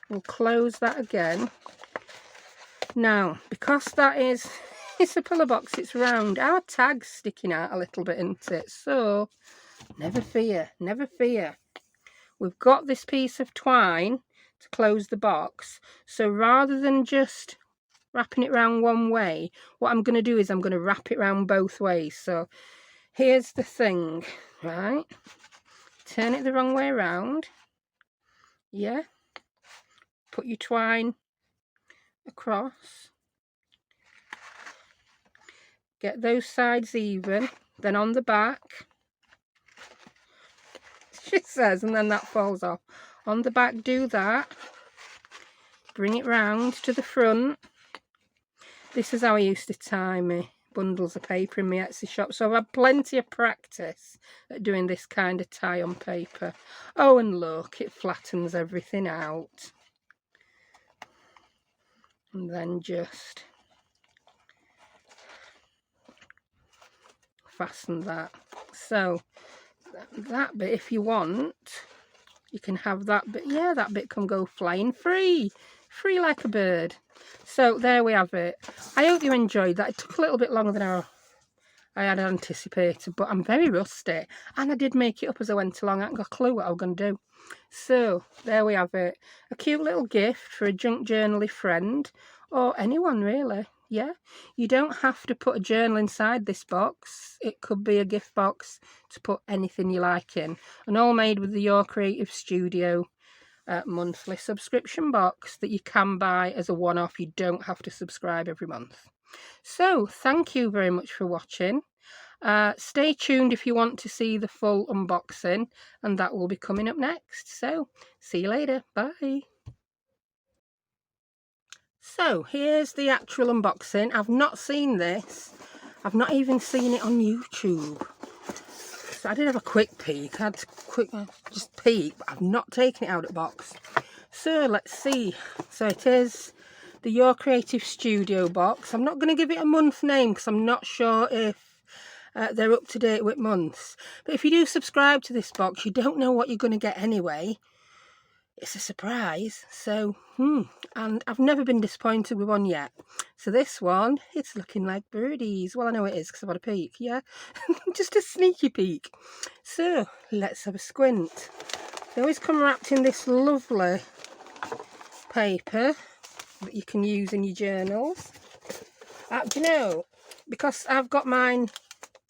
We'll close that again. Now, because that is, it's a pillar box, it's round, our tag's sticking out a little bit, isn't it? So, never fear, never fear. We've got this piece of twine to close the box. So rather than just wrapping it round one way, what I'm going to do is I'm going to wrap it round both ways. So here's the thing, right? Turn it the wrong way around. Yeah. Put your twine across. Get those sides even. Then on the back, she says, and then that falls off. On the back, do that. Bring it round to the front. This is how I used to tie my bundles of paper in my Etsy shop. So I've had plenty of practice at doing this kind of tie on paper. Oh, and look, it flattens everything out. And then just fasten that. So that bit, if you want, you can have that bit. Yeah, that bit can go flying free like a bird. So there we have it. I hope you enjoyed that. It took a little bit longer than I had anticipated, but I'm very rusty, and I did make it up as I went along. I haven't got a clue what I was going to do. So there we have it. A cute little gift for a junk journaly friend, or anyone really. Yeah, you don't have to put a journal inside this box. It could be a gift box to put anything you like in, and all made with the Your Creative Studio monthly subscription box that you can buy as a one-off. You don't have to subscribe every month. So thank you very much for watching. Stay tuned if you want to see the full unboxing, and that will be coming up next. So see you later. Bye. So here's the actual unboxing. I've not seen this. I've not even seen it on YouTube. So I did have a quick peek. I had to just peek, but I've not taken it out of the box. So let's see. So it is the Your Creative Studio box. I'm not going to give it a month name because I'm not sure if they're up to date with months. But if you do subscribe to this box, you don't know what you're going to get anyway. It's a surprise. So, and I've never been disappointed with one yet. So this one, it's looking like birdies. Well, I know it is because I've had a peek, yeah? Just a sneaky peek. So, let's have a squint. They always come wrapped in this lovely paper that you can use in your journals. Do you know, because I've got mine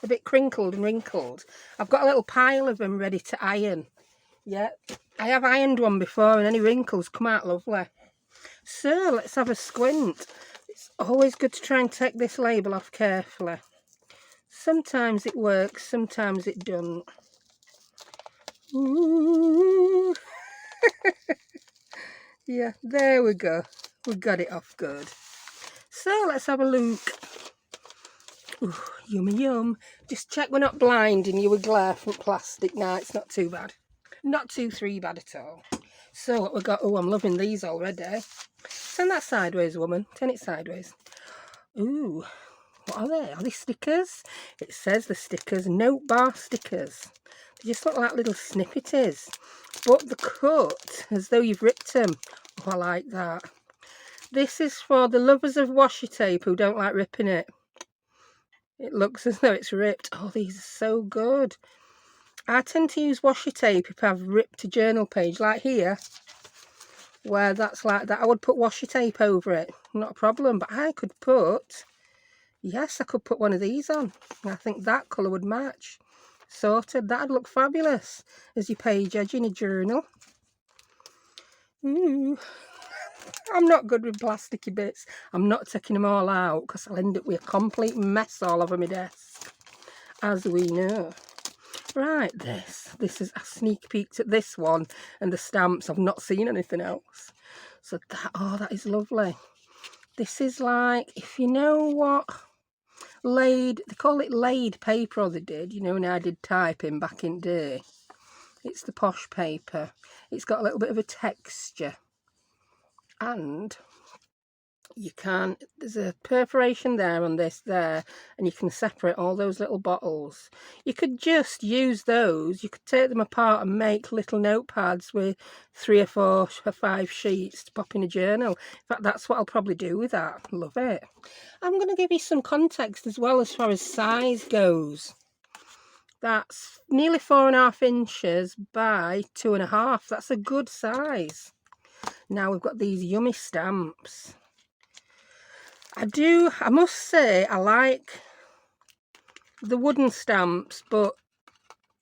a bit crinkled and wrinkled, I've got a little pile of them ready to iron. Yeah, I have ironed one before and any wrinkles come out lovely. So let's have a squint. It's always good to try and take this label off carefully. Sometimes it works, sometimes it doesn't. Ooh. Yeah, there we go. We got it off good. So let's have a look. Ooh, yummy yum. Just check we're not blinding you with glare from plastic. Nah, it's not too bad. Not too bad at all. So what we got? Oh, I'm loving these already. Turn that sideways, woman. Turn it sideways. Ooh, what are they? Are they stickers? It says the stickers, note bar stickers. They just look like little snippeties. But the cut, as though you've ripped them. Oh, I like that. This is for the lovers of washi tape who don't like ripping it. It looks as though it's ripped. Oh, these are so good. I tend to use washi tape if I've ripped a journal page, like here, where that's like that. I would put washi tape over it, not a problem. But I could put, yes, I could put one of these on. I think that colour would match. Sorted. That'd look fabulous as your page edge in a journal. Ooh. I'm not good with plasticky bits. I'm not taking them all out because I'll end up with a complete mess all over my desk, as we know. Right, this is a sneak peek at this one and the stamps. I've not seen anything else. So that, oh, that is lovely. This is like, if you know what laid, they call it laid paper, or they did, you know, when I did typing back in the day. It's the posh paper. It's got a little bit of a texture. And you can, there's a perforation there on this there, and you can separate all those little bottles. You could just use those, you could take them apart and make little notepads with 3 or 4 or 5 sheets to pop in a journal. In fact, that's what I'll probably do with that. Love it. I'm going to give you some context as well as far as size goes. That's nearly 4.5 inches by 2.5. That's a good size. Now we've got these yummy stamps. I must say, I like the wooden stamps, but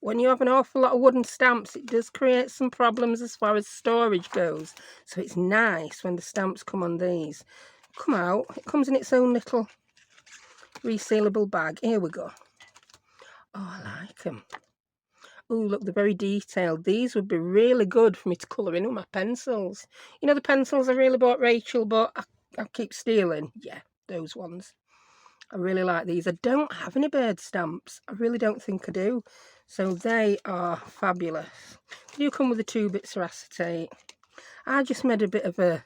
when you have an awful lot of wooden stamps, it does create some problems as far as storage goes. So it's nice when the stamps come on these. Come out, it comes in its own little resealable bag. Here we go. Oh, I like them. Oh, look, they're very detailed. These would be really good for me to colour in with my pencils. You know the pencils I really bought Rachel, but I keep stealing? Yeah, those ones. I really like these. I don't have any bird stamps. I really don't think I do. So they are fabulous. They do come with the 2 bits of acetate. I just made a bit of a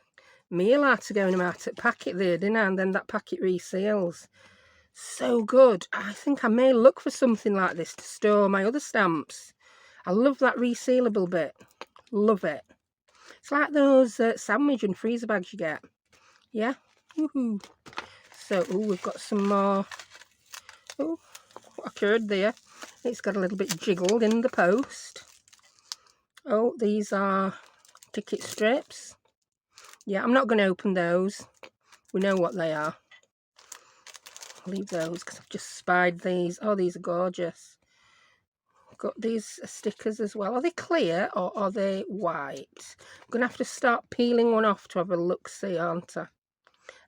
meal out of going them out at packet there, didn't I? And then that packet reseals. So good. I think I may look for something like this to store my other stamps. I love that resealable bit. Love it. It's like those sandwich and freezer bags you get. Yeah? Woohoo. So, we've got some more. Oh, what occurred there? It's got a little bit jiggled in the post. Oh, these are ticket strips. Yeah, I'm not going to open those. We know what they are. I'll leave those because I've just spied these. Oh, these are gorgeous. Got these stickers as well. Are they clear or are they white? I'm going to have to start peeling one off to have a look-see, aren't I?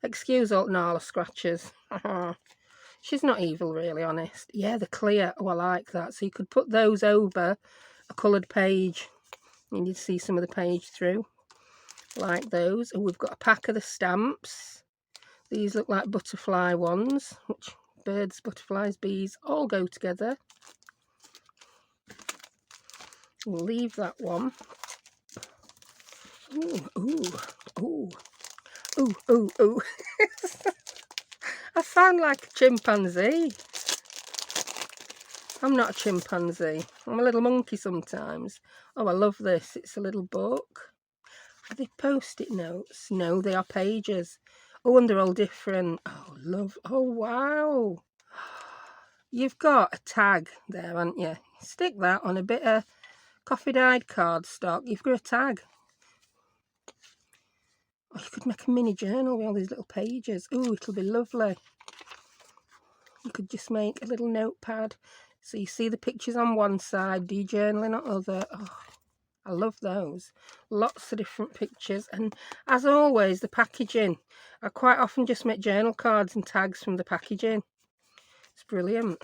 Excuse all Nala scratches. She's not evil, really, honest. Yeah, they're clear. Oh, I like that. So you could put those over a coloured page. And you'd see some of the page through. Like those. Oh, we've got a pack of the stamps. These look like butterfly ones. Which birds, butterflies, bees all go together. We'll leave that one. Ooh, ooh, ooh, ooh, ooh, ooh. I sound like a chimpanzee. I'm not a chimpanzee. I'm a little monkey sometimes. Oh, I love this. It's a little book. Are they post-it notes? No, they are pages. Oh, and they're all different. Oh, love. Oh, wow. You've got a tag there, haven't you? Stick that on a bit of coffee-dyed cardstock. You've got a tag. Oh, you could make a mini journal with all these little pages. Oh, it'll be lovely. You could just make a little notepad. So you see the pictures on one side, do your journaling on the other. Oh, I love those. Lots of different pictures. And as always, the packaging. I quite often just make journal cards and tags from the packaging. It's brilliant.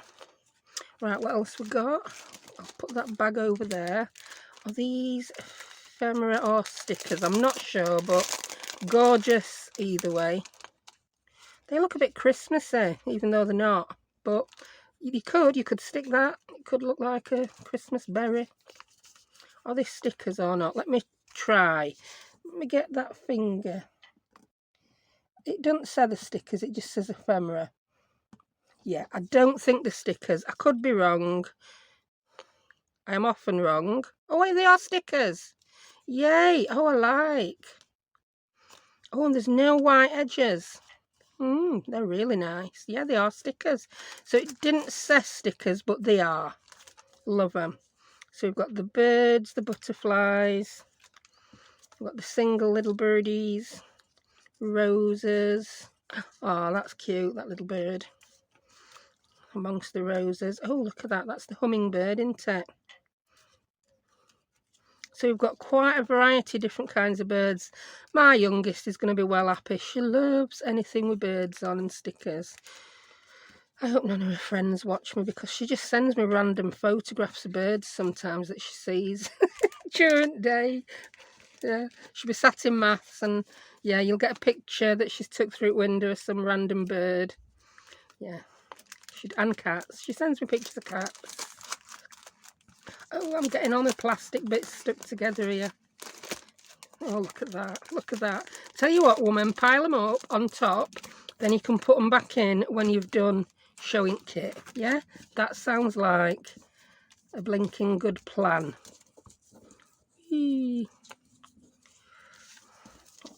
Right, what else we got? I'll put that bag over there. Are these ephemera or stickers? I'm not sure, but gorgeous either way. They look a bit Christmassy, even though they're not. But you could stick that. It could look like a Christmas berry. Are they stickers or not? Let me try. Let me get that finger. It doesn't say the stickers, it just says ephemera. Yeah, I don't think the stickers. I could be wrong. I am often wrong. Oh, wait, they are stickers. Yay. Oh, I like. Oh, and there's no white edges. They're really nice. Yeah, they are stickers. So it didn't say stickers, but they are. Love them. So we've got the birds, the butterflies. We've got the single little birdies. Roses. Oh, that's cute, that little bird. Amongst the roses. Oh, look at that. That's the hummingbird, isn't it? So we've got quite a variety of different kinds of birds. My youngest is going to be well happy. She loves anything with birds on and stickers. I hope none of her friends watch me because she just sends me random photographs of birds sometimes that she sees during the day. Yeah, she'll be sat in maths and yeah, you'll get a picture that she's took through the window of some random bird. Yeah, and cats. She sends me pictures of cats. Oh, I'm getting all my plastic bits stuck together here. Oh, look at that. Look at that. Tell you what, woman, pile them up on top. Then you can put them back in when you've done showing kit. Yeah? That sounds like a blinking good plan. Eee.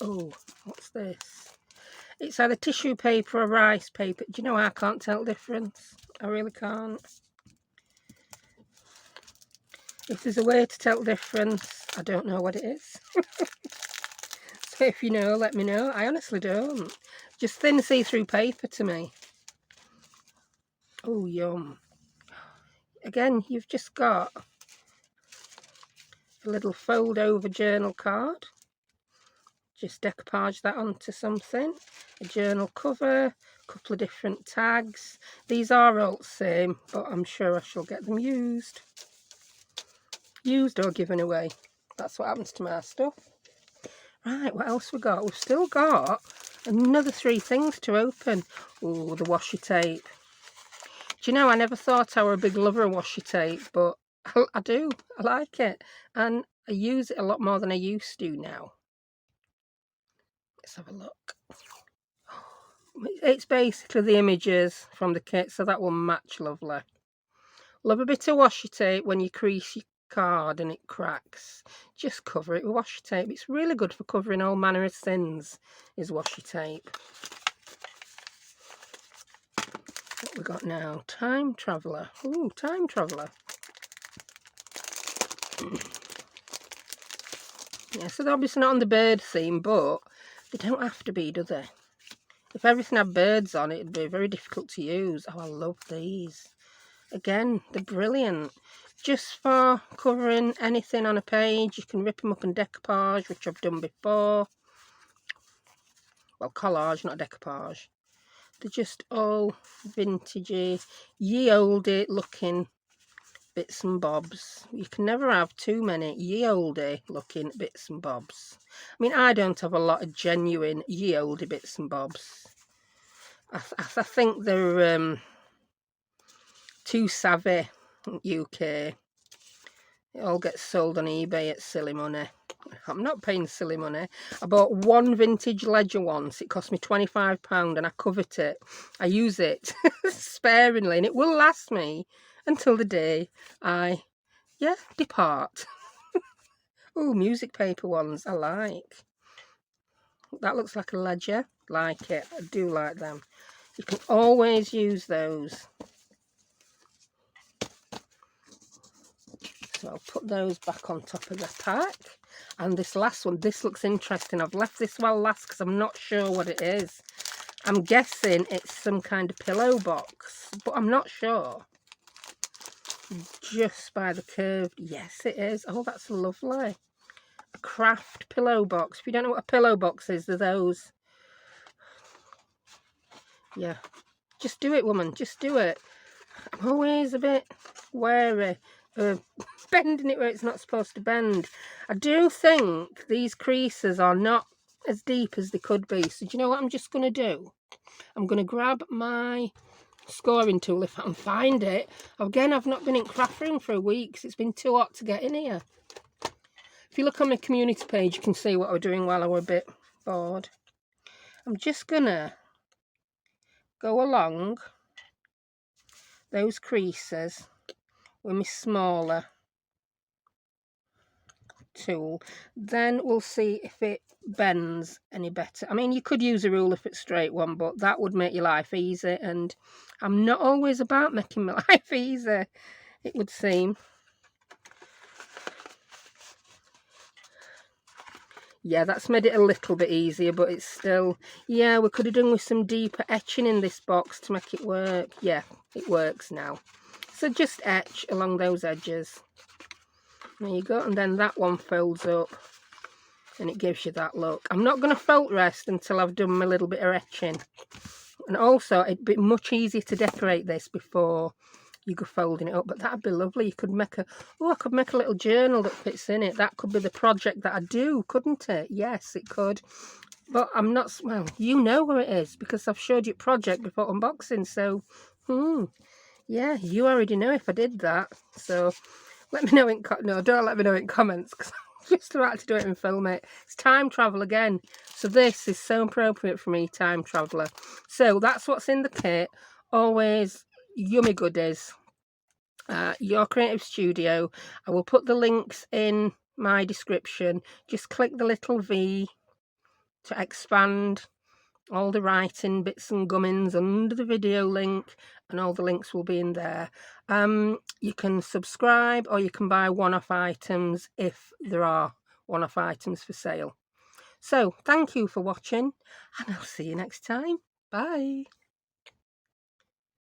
Oh, what's this? It's either tissue paper or rice paper. Do you know I can't tell the difference? I really can't. If there's a way to tell the difference, I don't know what it is. So if you know, let me know. I honestly don't. Just thin see-through paper to me. Oh, yum. Again, you've just got a little fold-over journal card. Just decoupage that onto something. A journal cover, a couple of different tags. These are all the same, but I'm sure I shall get them used. Used or given away. That's what happens to my stuff. Right, what else we got? We've still got another 3 things to open. Oh, the washi tape. Do you know, I never thought I were a big lover of washi tape, but I do. I like it. And I use it a lot more than I used to now. Let's have a look. It's basically the images from the kit, so that will match lovely. Love a bit of washi tape when you crease your card and it cracks. Just cover it with washi tape. It's really good for covering all manner of sins, is washi tape. What we got now? Time Traveller. Ooh, Time Traveller. Yeah, so they're obviously not on the bird theme, but they don't have to be, do they? If everything had birds on it, it'd be very difficult to use. Oh, I love these. Again, they're brilliant. Just for covering anything on a page, you can rip them up and decoupage, which I've done before. Well, collage, not decoupage. They're just all vintagey, ye olde looking bits and bobs. You can never have too many ye olde looking bits and bobs. I mean, I don't have a lot of genuine ye olde bits and bobs. I think they're too savvy in UK. It all gets sold on eBay at silly money. I'm not paying silly money. I bought one vintage ledger once. It cost me £25 and I covet it. I use it sparingly and it will last me until the day I, depart. Oh, music paper ones I like. That looks like a ledger. Like it. I do like them. You can always use those. So I'll put those back on top of the pack. And this last one, this looks interesting. I've left this one last because I'm not sure what it is. I'm guessing it's some kind of pillow box, but I'm not sure. Just by the curve, yes it is. Oh, that's lovely. A craft pillow box. If you don't know what a pillow box is, they're those. Yeah, just do it, woman, just do it. I'm always a bit wary of bending it where it's not supposed to bend. I do think these creases are not as deep as they could be. So do you know what I'm just going to do? I'm going to grab my scoring tool if I can find it. Again, I've not been in craft room for a week because it's been too hot to get in here. If you look on my community page, you can see what I was doing while I was a bit bored. I'm just going to go along those creases with my smaller tool. Then we'll see if it bends any better. I mean, you could use a rule if it's a straight one, but that would make your life easy, and I'm not always about making my life easy, it would seem. Yeah, that's made it a little bit easier, but it's still, yeah, we could have done with some deeper etching in this box to make it work. Yeah, it works now. So just etch along those edges. There you go, and then that one folds up and it gives you that look. I'm not going to felt rest until I've done my little bit of etching. And also, it'd be much easier to decorate this before you go folding it up, but that'd be lovely. You could make I could make a little journal that fits in it. That could be the project that I do, couldn't it? Yes, it could. But I'm not, well, you know where it is because I've showed you project before unboxing. So, yeah, you already know if I did that. So, let me know in, no, don't let me know in comments because I'm just about to do it and film it. It's time travel again. So this is so appropriate for me, time traveller. So that's what's in the kit. Always yummy goodies. Your Creative Studio. I will put the links in my description. Just click the little V to expand all the writing bits and gummins under the video link, and all the links will be in there. You can subscribe or you can buy one-off items if there are one-off items for sale. So thank you for watching and I'll see you next time. Bye.